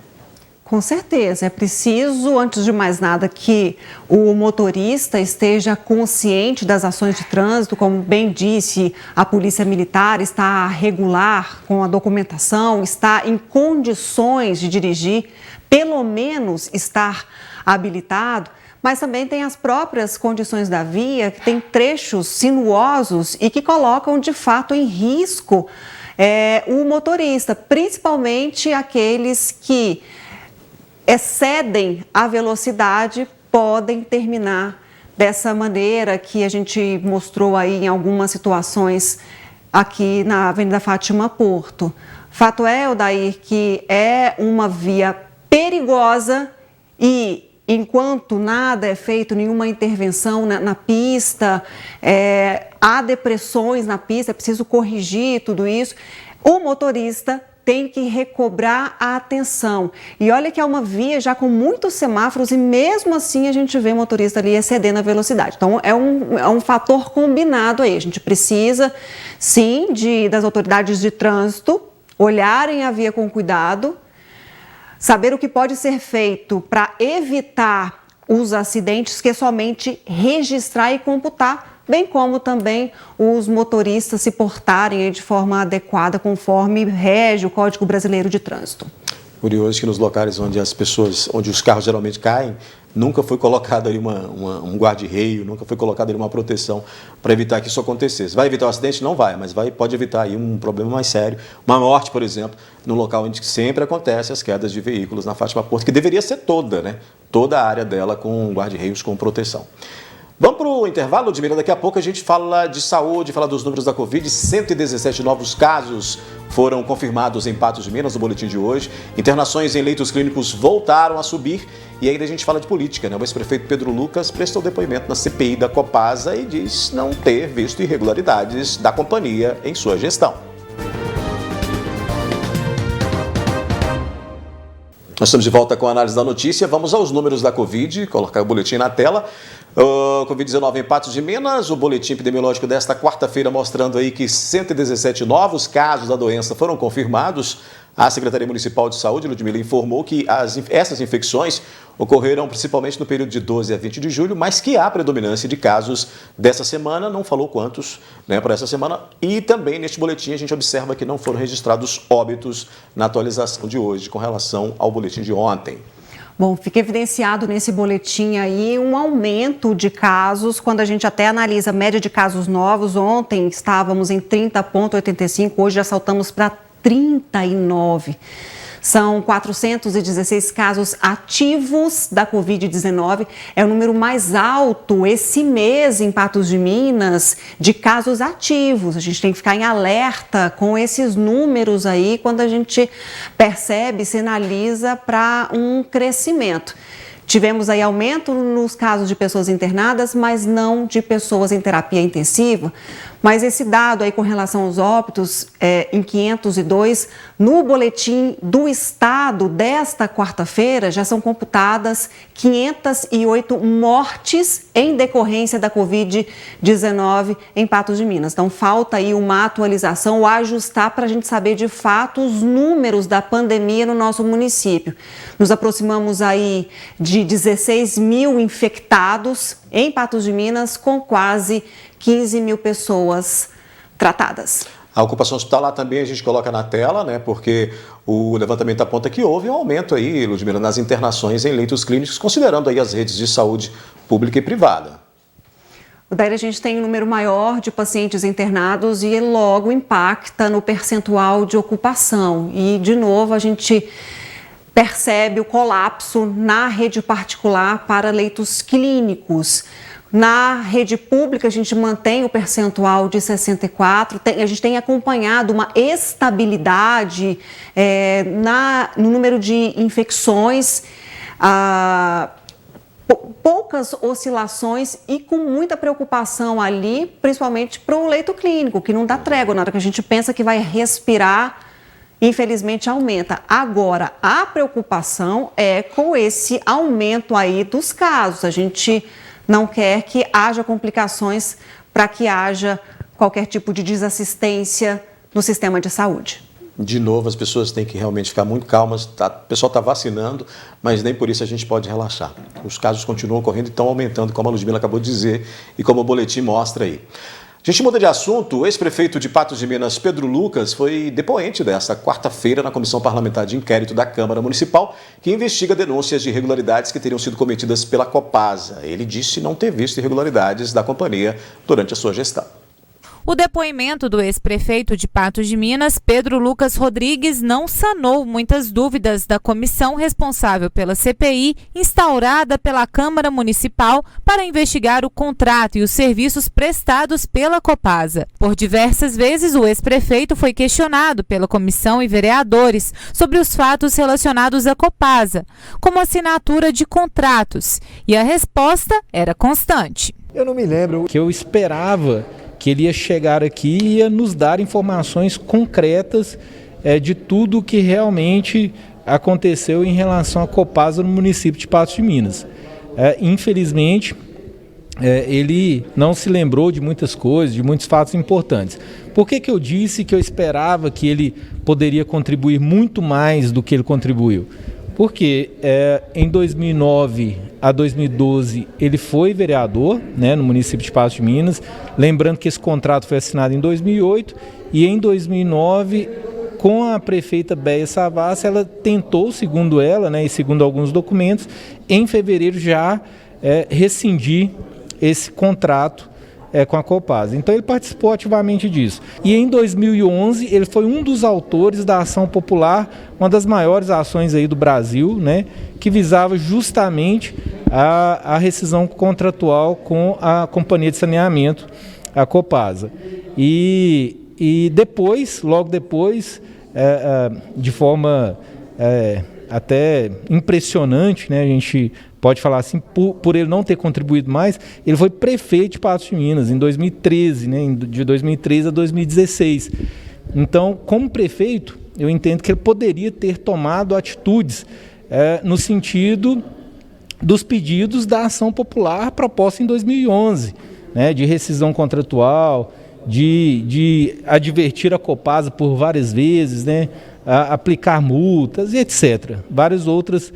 Com certeza, é preciso, antes de mais nada, que o motorista esteja consciente das ações de trânsito, como bem disse, a Polícia Militar está regular com a documentação, está em condições de dirigir, pelo menos estar habilitado, mas também tem as próprias condições da via, que tem trechos sinuosos e que colocam de fato em risco o motorista, principalmente aqueles que excedem a velocidade, podem terminar dessa maneira que a gente mostrou aí em algumas situações aqui na Avenida Fátima Porto. Fato é, Odair, que é uma via perigosa e enquanto nada é feito, nenhuma intervenção na pista, há depressões na pista, é preciso corrigir tudo isso, o motorista tem que recobrar a atenção. E olha que é uma via já com muitos semáforos e mesmo assim a gente vê o motorista ali excedendo a velocidade. Então é um fator combinado aí. A gente precisa, sim, das autoridades de trânsito olharem a via com cuidado, saber o que pode ser feito para evitar os acidentes, que é somente registrar e computar, bem como também os motoristas se portarem de forma adequada, conforme rege o Código Brasileiro de Trânsito. Curioso que nos locais onde os carros geralmente caem, nunca foi colocado ali um guarda-reio, nunca foi colocado ali uma proteção para evitar que isso acontecesse. Vai evitar o acidente? Não vai, mas pode evitar aí um problema mais sério, uma morte, por exemplo, no local onde sempre acontece as quedas de veículos na Fátima Porto, que deveria ser toda a área dela com guarda-reios com proteção. Vamos para o intervalo, Ludmila. Daqui a pouco a gente fala de saúde, fala dos números da Covid. 117 novos casos foram confirmados em Patos de Minas no boletim de hoje. Internações em leitos clínicos voltaram a subir. E ainda a gente fala de política, né? O ex-prefeito Pedro Lucas prestou depoimento na CPI da Copasa e diz não ter visto irregularidades da companhia em sua gestão. Nós estamos de volta com a análise da notícia. Vamos aos números da Covid, colocar o boletim na tela. Covid-19 em Patos de Minas, o boletim epidemiológico desta quarta-feira mostrando aí que 117 novos casos da doença foram confirmados. A Secretaria Municipal de Saúde, Ludmila, informou que essas infecções ocorreram principalmente no período de 12 a 20 de julho, mas que há predominância de casos dessa semana, não falou quantos, né, para essa semana. E também neste boletim a gente observa que não foram registrados óbitos na atualização de hoje com relação ao boletim de ontem. Bom, fica evidenciado nesse boletim aí um aumento de casos, quando a gente até analisa a média de casos novos. Ontem estávamos em 30,85, hoje já saltamos para 39. São 416 casos ativos da Covid-19. É o número mais alto esse mês em Patos de Minas de casos ativos. A gente tem que ficar em alerta com esses números aí quando a gente percebe, sinaliza para um crescimento. Tivemos aí aumento nos casos de pessoas internadas, mas não de pessoas em terapia intensiva. Mas esse dado aí com relação aos óbitos, em 502, no boletim do Estado desta quarta-feira, já são computadas 508 mortes em decorrência da Covid-19 em Patos de Minas. Então, falta aí uma atualização ou ajustar para a gente saber de fato os números da pandemia no nosso município. Nos aproximamos aí de 16 mil infectados em Patos de Minas, com quase 15 mil pessoas tratadas. A ocupação hospitalar também a gente coloca na tela, né? Porque o levantamento aponta que houve um aumento aí, Ludmila, nas internações em leitos clínicos, considerando aí as redes de saúde pública e privada. Daí a gente tem um número maior de pacientes internados e logo impacta no percentual de ocupação. E, de novo, a gente percebe o colapso na rede particular para leitos clínicos. Na rede pública, a gente mantém o percentual de 64%. A gente tem acompanhado uma estabilidade no número de infecções, poucas oscilações e com muita preocupação ali, principalmente para o leito clínico, que não dá trégua. Na hora que a gente pensa que vai respirar, infelizmente aumenta. Agora, a preocupação é com esse aumento aí dos casos. A gente não quer que haja complicações para que haja qualquer tipo de desassistência no sistema de saúde. De novo, as pessoas têm que realmente ficar muito calmas. O pessoal está vacinando, mas nem por isso a gente pode relaxar. Os casos continuam ocorrendo e estão aumentando, como a Ludmila acabou de dizer e como o boletim mostra aí. A gente muda de assunto. O ex-prefeito de Patos de Minas, Pedro Lucas, foi depoente desta quarta-feira na Comissão Parlamentar de Inquérito da Câmara Municipal, que investiga denúncias de irregularidades que teriam sido cometidas pela Copasa. Ele disse não ter visto irregularidades da companhia durante a sua gestão. O depoimento do ex-prefeito de Patos de Minas, Pedro Lucas Rodrigues, não sanou muitas dúvidas da comissão responsável pela CPI instaurada pela Câmara Municipal para investigar o contrato e os serviços prestados pela Copasa. Por diversas vezes, o ex-prefeito foi questionado pela comissão e vereadores sobre os fatos relacionados à Copasa, como assinatura de contratos, e a resposta era constante. Eu não me lembro que eu esperava que ele ia chegar aqui e ia nos dar informações concretas de tudo que realmente aconteceu em relação à Copasa no município de Patos de Minas. Infelizmente, ele não se lembrou de muitas coisas, de muitos fatos importantes. Por que eu disse que eu esperava que ele poderia contribuir muito mais do que ele contribuiu? Porque em 2009 a 2012 ele foi vereador, né, no município de Patos de Minas. Lembrando que esse contrato foi assinado em 2008 e em 2009, com a prefeita Béia Savassi, ela tentou, segundo ela, né, e segundo alguns documentos, em fevereiro já rescindir esse contrato com a Copasa. Então ele participou ativamente disso. E em 2011 ele foi um dos autores da ação popular, uma das maiores ações aí do Brasil, né, que visava justamente a rescisão contratual com a Companhia de Saneamento, a Copasa. E depois, logo depois, de forma até impressionante, né, a gente pode falar assim, por ele não ter contribuído mais, ele foi prefeito de Patos de Minas em 2013, né, de 2013 a 2016. Então, como prefeito, eu entendo que ele poderia ter tomado atitudes no sentido dos pedidos da ação popular proposta em 2011, né, de rescisão contratual, de advertir a Copasa por várias vezes, né, aplicar multas e etc. Várias outras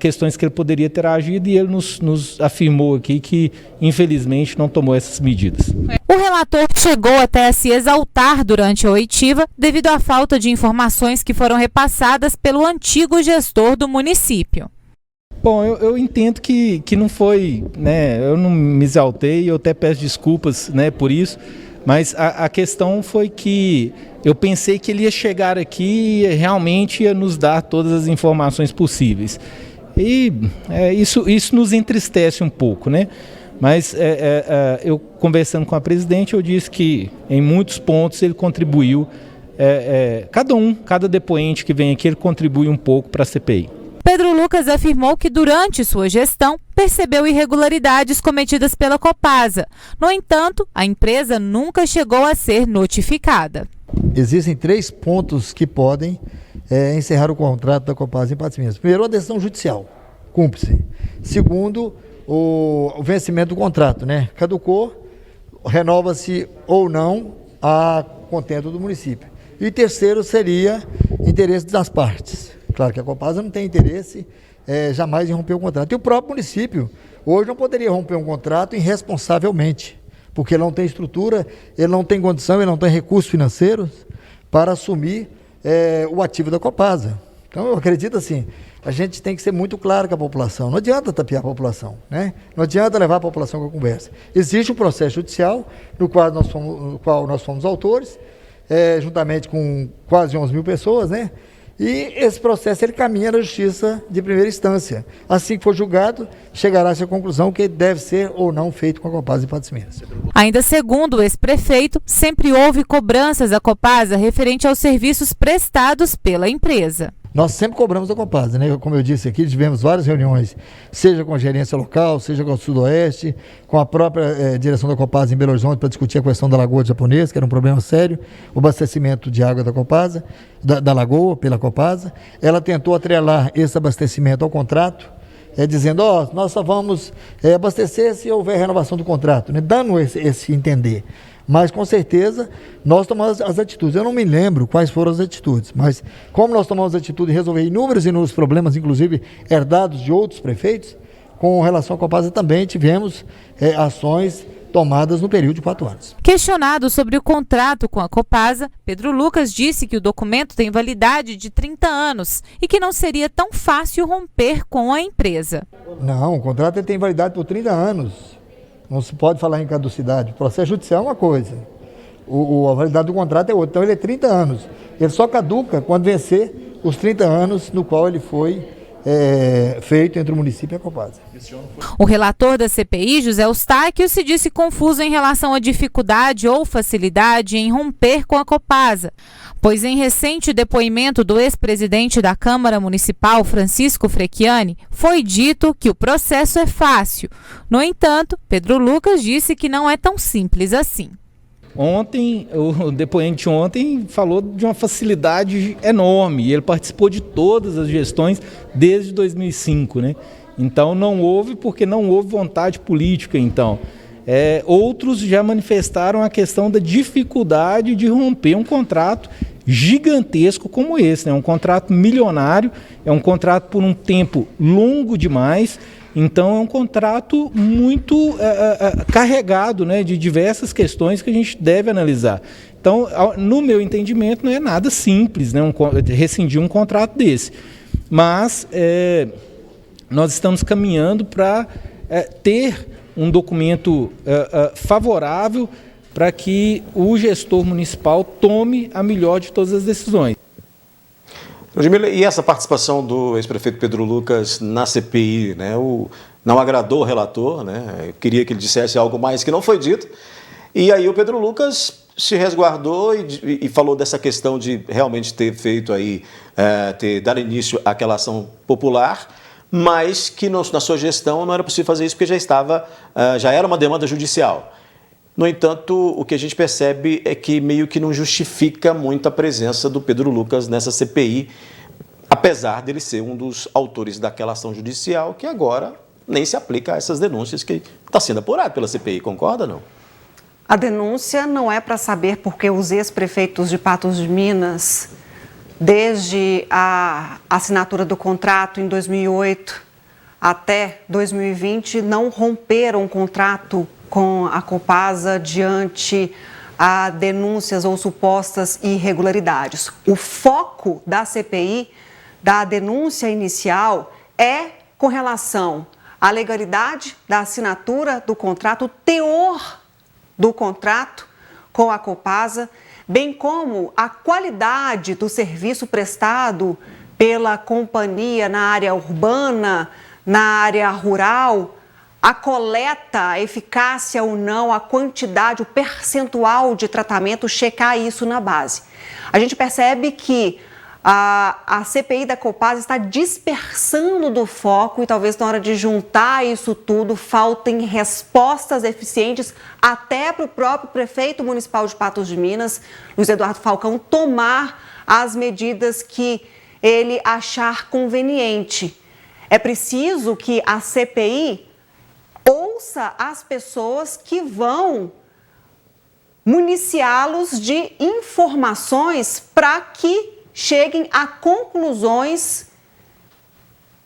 questões que ele poderia ter agido, e ele nos afirmou aqui que, infelizmente, não tomou essas medidas. O relator chegou até a se exaltar durante a oitiva devido à falta de informações que foram repassadas pelo antigo gestor do município. Bom, eu entendo que não foi, né, eu não me exaltei, eu até peço desculpas, né, por isso, mas a questão foi que eu pensei que ele ia chegar aqui e realmente ia nos dar todas as informações possíveis. E isso nos entristece um pouco, né? Mas eu conversando com a presidente, eu disse que em muitos pontos ele contribuiu, cada depoente que vem aqui, ele contribui um pouco para a CPI. Pedro Lucas afirmou que durante sua gestão percebeu irregularidades cometidas pela Copasa. No entanto, a empresa nunca chegou a ser notificada. Existem 3 pontos que podem encerrar o contrato da Copasa em Patos de Minas. Primeiro, a decisão judicial, cumpre-se. Segundo, o vencimento do contrato, né? Caducou, renova-se ou não a contento do município. E terceiro seria interesse das partes. Claro que a Copasa não tem interesse jamais em romper o contrato. E o próprio município hoje não poderia romper um contrato irresponsavelmente, porque ele não tem estrutura, ele não tem condição, ele não tem recursos financeiros para assumir o ativo da Copasa. Então eu acredito assim, a gente tem que ser muito claro com a população. Não adianta tapear a população, né? Não adianta levar a população com a conversa. Existe um processo judicial no qual nós fomos autores, juntamente com quase 11 mil pessoas, né? E esse processo ele caminha na justiça de primeira instância. Assim que for julgado, chegará-se à conclusão que deve ser ou não feito com a Copasa em Patos de Minas. Ainda segundo o ex-prefeito, sempre houve cobranças à Copasa referente aos serviços prestados pela empresa. Nós sempre cobramos a Copasa, né? Como eu disse aqui, tivemos várias reuniões, seja com a gerência local, seja com o Sudoeste, com a própria direção da Copasa em Belo Horizonte para discutir a questão da lagoa japonesa, que era um problema sério, o abastecimento de água da Copasa, da lagoa pela Copasa. Ela tentou atrelar esse abastecimento ao contrato, dizendo, nós só vamos abastecer se houver renovação do contrato, né? Dando esse entender. Mas, com certeza, nós tomamos as atitudes. Eu não me lembro quais foram as atitudes, mas como nós tomamos a atitude de resolver inúmeros problemas, inclusive herdados de outros prefeitos, com relação à Copasa também tivemos ações tomadas no período de 4 anos. Questionado sobre o contrato com a Copasa, Pedro Lucas disse que o documento tem validade de 30 anos e que não seria tão fácil romper com a empresa. Não, o contrato tem validade por 30 anos. Não se pode falar em caducidade. O processo judicial é uma coisa. A validade do contrato é outra. Então ele é 30 anos. Ele só caduca quando vencer os 30 anos no qual ele foi feito entre o município e a Copasa. O relator da CPI, José Eustáquio, se disse confuso em relação à dificuldade ou facilidade em romper com a Copasa, pois em recente depoimento do ex-presidente da Câmara Municipal, Francisco Frecchiani, foi dito que o processo é fácil. No entanto, Pedro Lucas disse que não é tão simples assim. Ontem, o depoente ontem falou de uma facilidade enorme, ele participou de todas as gestões desde 2005, né? Então não houve, porque não houve vontade política, então. Outros já manifestaram a questão da dificuldade de romper um contrato gigantesco como esse, né? Um contrato milionário, é um contrato por um tempo longo demais. Então é um contrato muito carregado, né, de diversas questões que a gente deve analisar. Então, no meu entendimento, não é nada simples, né, rescindir um contrato desse. Mas nós estamos caminhando para ter um documento favorável para que o gestor municipal tome a melhor de todas as decisões. Ludmila, e essa participação do ex-prefeito Pedro Lucas na CPI, né? Não agradou o relator, né? Eu queria que ele dissesse algo mais que não foi dito. E aí o Pedro Lucas se resguardou e falou dessa questão de realmente ter feito aí, ter dado início àquela ação popular, mas que na sua gestão não era possível fazer isso porque já era uma demanda judicial. No entanto, o que a gente percebe é que meio que não justifica muito a presença do Pedro Lucas nessa CPI, apesar dele ser um dos autores daquela ação judicial que agora nem se aplica a essas denúncias que está sendo apurado pela CPI, concorda ou não? A denúncia não é para saber porque os ex-prefeitos de Patos de Minas, desde a assinatura do contrato em 2008 até 2020, não romperam o contrato com a Copasa diante a denúncias ou supostas irregularidades. O foco da CPI, da denúncia inicial, é com relação à legalidade da assinatura do contrato, o teor do contrato com a Copasa, bem como a qualidade do serviço prestado pela companhia na área urbana, na área rural, a coleta, a eficácia ou não, a quantidade, o percentual de tratamento, checar isso na base. A gente percebe que A CPI da Copasa está dispersando do foco e talvez na hora de juntar isso tudo faltem respostas eficientes até para o próprio prefeito municipal de Patos de Minas, Luiz Eduardo Falcão, tomar as medidas que ele achar conveniente. É preciso que a CPI ouça as pessoas que vão municiá-los de informações para que cheguem a conclusões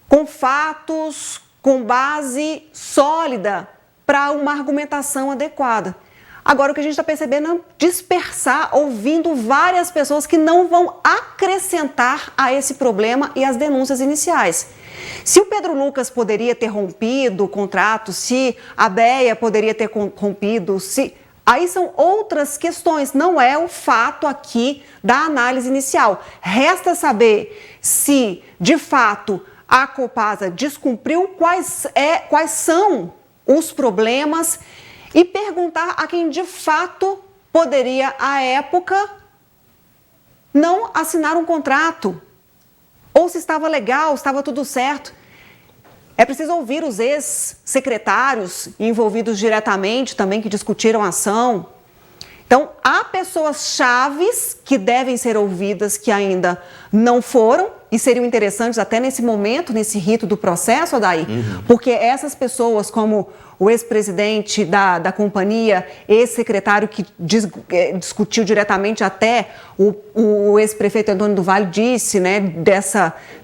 com fatos, com base sólida para uma argumentação adequada. Agora, o que a gente está percebendo é dispersar, ouvindo várias pessoas que não vão acrescentar a esse problema e as denúncias iniciais. Se o Pedro Lucas poderia ter rompido o contrato, se a Béia poderia ter rompido, aí são outras questões, não é o fato aqui da análise inicial. Resta saber se, de fato, a Copasa descumpriu, quais são os problemas e perguntar a quem, de fato, poderia, à época, não assinar um contrato. Ou se estava legal, estava tudo certo. É preciso ouvir os ex-secretários envolvidos diretamente também, que discutiram a ação. Então, há pessoas chaves que devem ser ouvidas que ainda não foram e seriam interessantes até nesse momento, nesse rito do processo, Adair, porque essas pessoas, como o ex-presidente da companhia, ex-secretário que discutiu diretamente, até o ex-prefeito Antônio do Vale disse, né,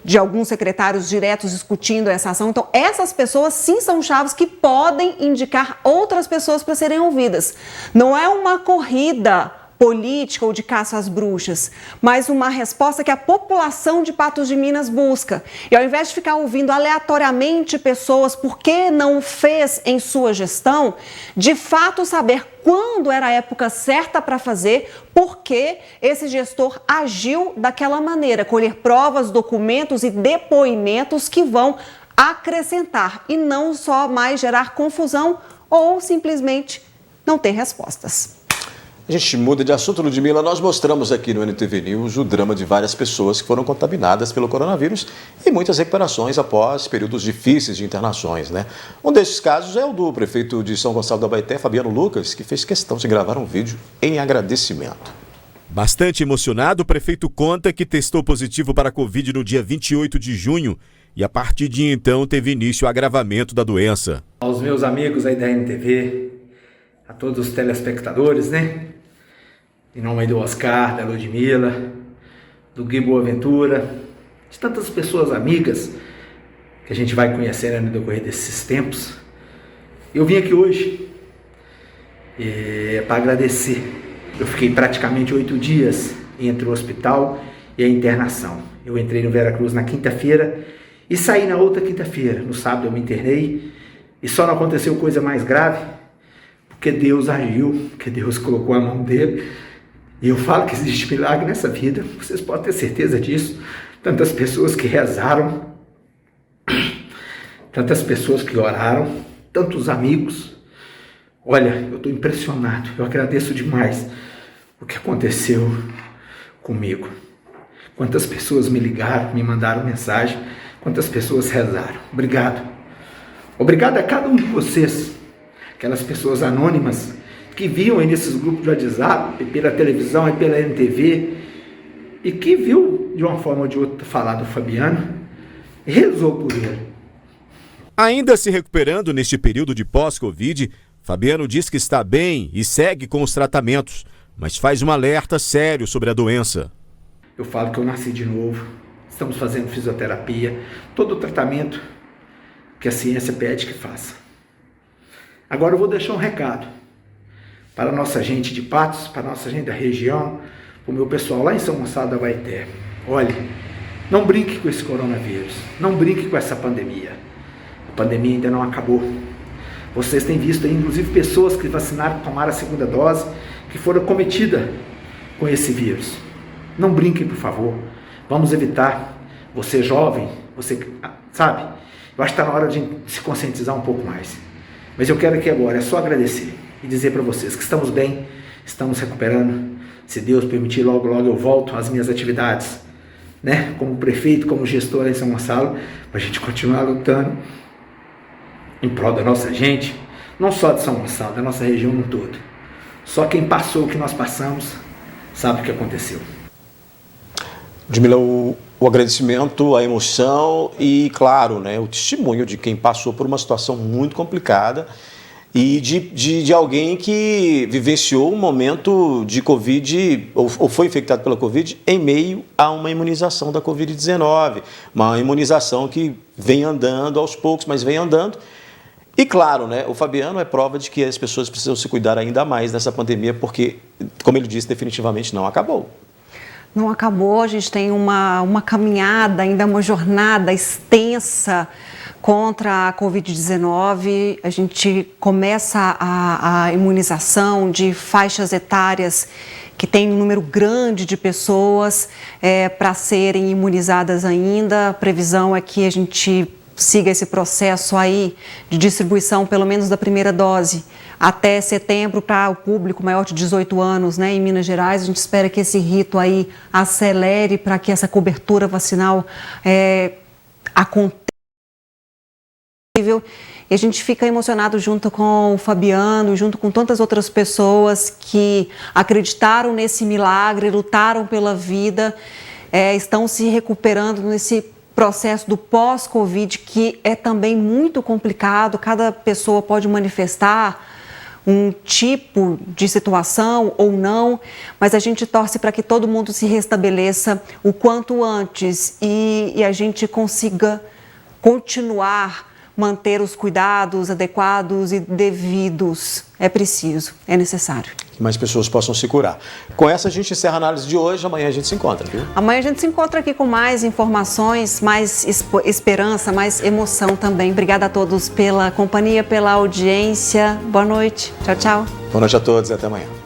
de alguns secretários diretos discutindo essa ação. Então, essas pessoas sim são chaves que podem indicar outras pessoas para serem ouvidas. Não é uma corrida política ou de caça às bruxas, mas uma resposta que a população de Patos de Minas busca. E ao invés de ficar ouvindo aleatoriamente pessoas por que não fez em sua gestão, de fato saber quando era a época certa para fazer, por que esse gestor agiu daquela maneira, colher provas, documentos e depoimentos que vão acrescentar e não só mais gerar confusão ou simplesmente não ter respostas. A gente muda de assunto, Ludmila. Nós mostramos aqui no NTV News o drama de várias pessoas que foram contaminadas pelo coronavírus e muitas recuperações após períodos difíceis de internações, né? Um desses casos é o do prefeito de São Gonçalo do Abaeté, Fabiano Lucas, que fez questão de gravar um vídeo em agradecimento. Bastante emocionado, o prefeito conta que testou positivo para a Covid no dia 28 de junho e a partir de então teve início o agravamento da doença. Aos meus amigos aí da NTV, a todos os telespectadores, né? Em nome do Oscar, da Ludmila, do Gui Boaventura, de tantas pessoas amigas que a gente vai conhecendo no decorrer desses tempos. Eu vim aqui hoje para agradecer. Eu fiquei praticamente 8 dias entre o hospital e a internação. Eu entrei no Veracruz na quinta-feira e saí na outra quinta-feira. No sábado eu me internei e só não aconteceu coisa mais grave porque Deus agiu, porque Deus colocou a mão dele. E eu falo que existe milagre nessa vida, vocês podem ter certeza disso. Tantas pessoas que rezaram, tantas pessoas que oraram, tantos amigos. Olha, eu estou impressionado, eu agradeço demais o que aconteceu comigo. Quantas pessoas me ligaram, me mandaram mensagem, quantas pessoas rezaram. Obrigado. Obrigado a cada um de vocês, aquelas pessoas anônimas que viam aí nesses grupos de WhatsApp, pela televisão e pela NTV, e que viu de uma forma ou de outra falar do Fabiano, e rezou por ele. Ainda se recuperando neste período de pós-Covid, Fabiano diz que está bem e segue com os tratamentos, mas faz um alerta sério sobre a doença. Eu falo que eu nasci de novo, estamos fazendo fisioterapia, todo o tratamento que a ciência pede que faça. Agora eu vou deixar um recado para a nossa gente de Patos, para a nossa gente da região, para o meu pessoal lá em São Gonçalo do Abaeté. Olha, não brinque com esse coronavírus, não brinque com essa pandemia. A pandemia ainda não acabou. Vocês têm visto aí, inclusive, pessoas que vacinaram, tomaram a segunda dose, que foram cometidas com esse vírus. Não brinquem, por favor. Vamos evitar. Você jovem, você sabe, eu acho que está na hora de se conscientizar um pouco mais. Mas eu quero aqui agora, é só agradecer e dizer para vocês que estamos bem, estamos recuperando. Se Deus permitir, logo, logo eu volto às minhas atividades. né, como prefeito, como gestor em São Gonçalo, para a gente continuar lutando em prol da nossa gente, não só de São Gonçalo, da nossa região no todo. Só quem passou o que nós passamos sabe o que aconteceu. Ludmila, o agradecimento, a emoção e, claro, né, o testemunho de quem passou por uma situação muito complicada e de alguém que vivenciou um momento de Covid, ou foi infectado pela Covid, em meio a uma imunização da Covid-19. Uma imunização que vem andando aos poucos, mas vem andando. E, claro, né, o Fabiano é prova de que as pessoas precisam se cuidar ainda mais nessa pandemia, porque, como ele disse, definitivamente não acabou. Não acabou, a gente tem uma caminhada, ainda uma jornada extensa contra a Covid-19. A gente começa a imunização de faixas etárias que tem um número grande de pessoas para serem imunizadas ainda. A previsão é que a gente siga esse processo aí de distribuição, pelo menos da primeira dose, até setembro para o público maior de 18 anos, né, em Minas Gerais. A gente espera que esse rito aí acelere para que essa cobertura vacinal aconteça. E a gente fica emocionado junto com o Fabiano, junto com tantas outras pessoas que acreditaram nesse milagre, lutaram pela vida, estão se recuperando nesse processo do pós-Covid, que é também muito complicado. Cada pessoa pode manifestar um tipo de situação ou não, mas a gente torce para que todo mundo se restabeleça o quanto antes e a gente consiga continuar manter os cuidados adequados e devidos. É preciso, é necessário. Que mais pessoas possam se curar. Com essa a gente encerra a análise de hoje, amanhã a gente se encontra, viu? Amanhã a gente se encontra aqui com mais informações, mais esperança, mais emoção também. Obrigada a todos pela companhia, pela audiência. Boa noite. Tchau, tchau. Boa noite a todos e até amanhã.